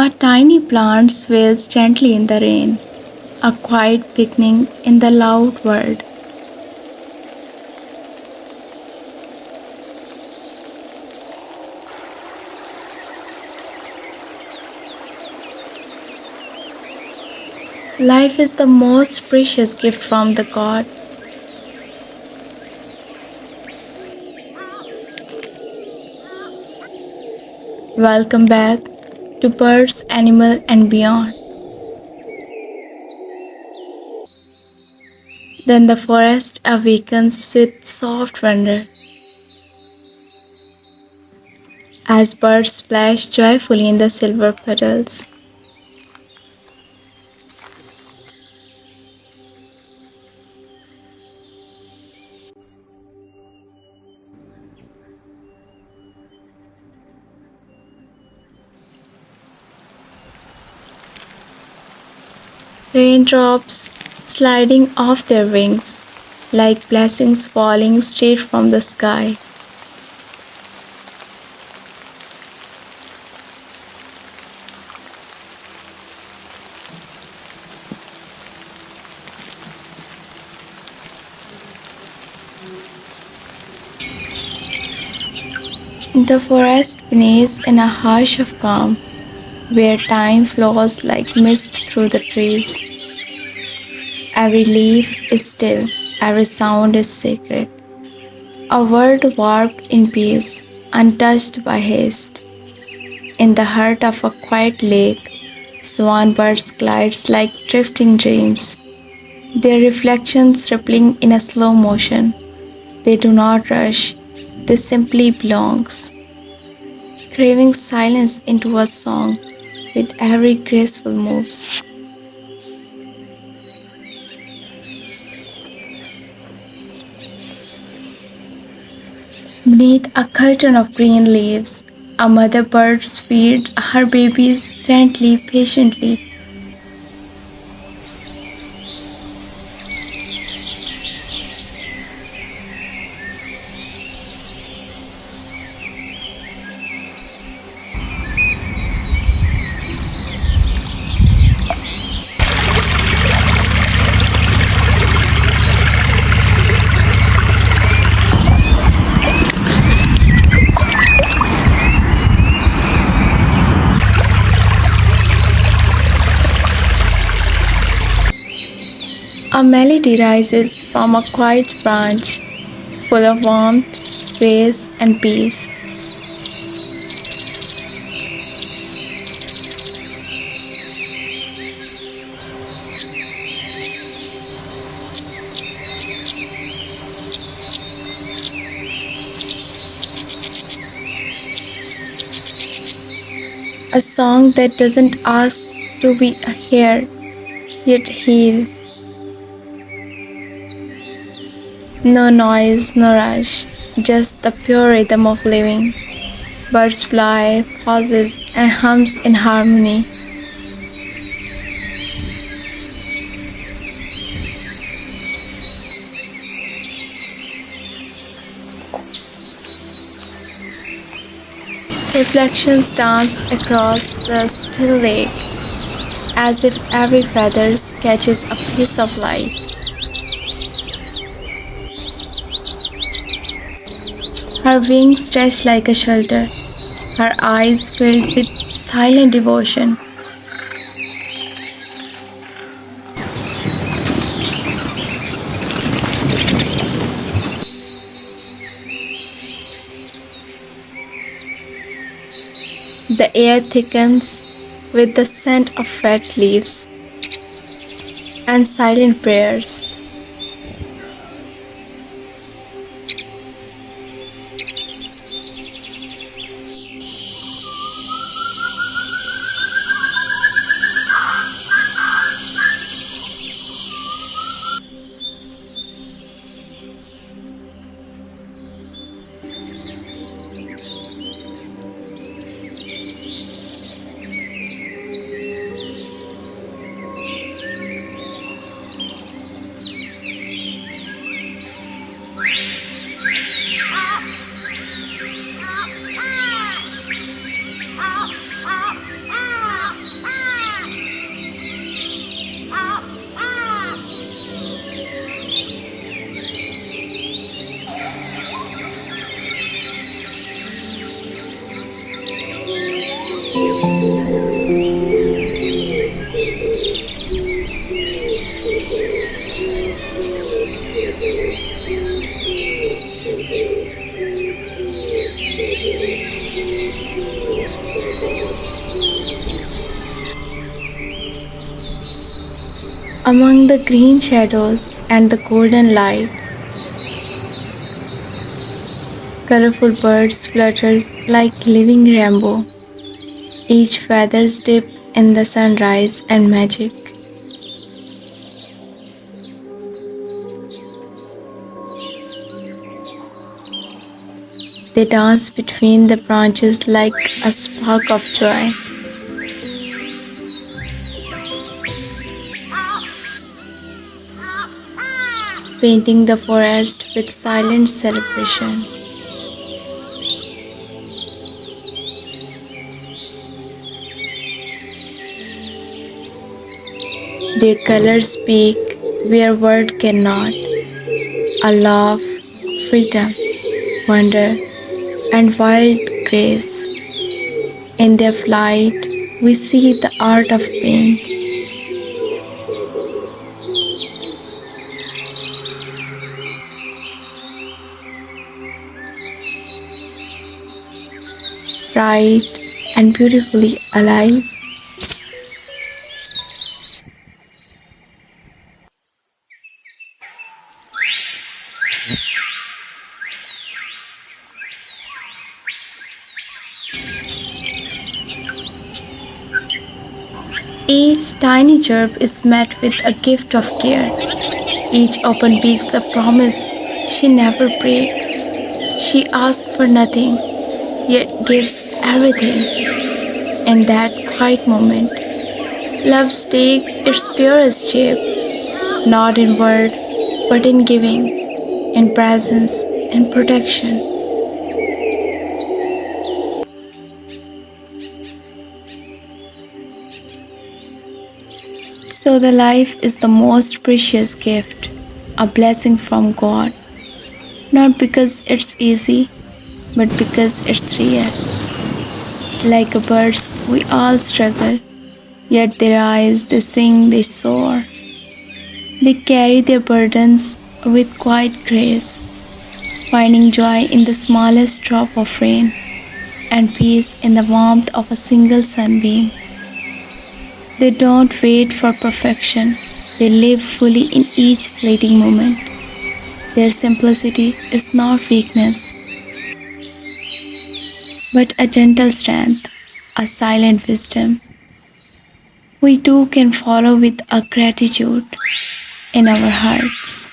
A tiny plant sways gently in the rain, a quiet picnic in the loud world. Life is the most precious gift from the God. Welcome back to Birds, Animal and Beyond. Then the forest awakens with soft wonder as birds splash joyfully in the silver petals. Raindrops sliding off their wings like blessings falling straight from the sky. The forest beneath in a hush of calm, where time flows like mist through the trees. Every leaf is still, every sound is sacred. A world warped in peace, untouched by haste. In the heart of a quiet lake, swanbirds glide like drifting dreams, their reflections rippling in a slow motion. They do not rush, they simply belongs, craving silence into a song with every graceful moves. Beneath a curtain of green leaves, a mother bird feeds her babies gently, patiently. A melody rises from a quiet branch, full of warmth, grace, and peace. A song that doesn't ask to be heard, yet healed. No noise, no rush, just the pure rhythm of living. Birds fly, pauses, and hums in harmony. Reflections dance across the still lake, as if every feather catches a piece of light. Her wings stretch like a shelter, her eyes filled with silent devotion. The air thickens with the scent of wet leaves and silent prayers. Among the green shadows and the golden light, colorful birds flutters like living rainbow, each feathers dip in the sunrise and magic. They dance between the branches like a spark of joy. Painting the forest with silent celebration. Their colors speak where word cannot. A love, freedom, wonder, and wild grace. In their flight, we see the art of being. Bright and beautifully alive. Each tiny chirp is met with a gift of care. Each open beaks a promise she never breaks. She asks for nothing, yet gives everything. In that quiet moment, love takes its purest shape, not in word, but in giving, in presence, in protection. So the life is the most precious gift, a blessing from God, not because it's easy, but because it's real. Like birds, we all struggle, yet their eyes, they sing, they soar. They carry their burdens with quiet grace, finding joy in the smallest drop of rain and peace in the warmth of a single sunbeam. They don't wait for perfection, they live fully in each fleeting moment. Their simplicity is not weakness, but a gentle strength, a silent wisdom. We too can follow with a gratitude in our hearts.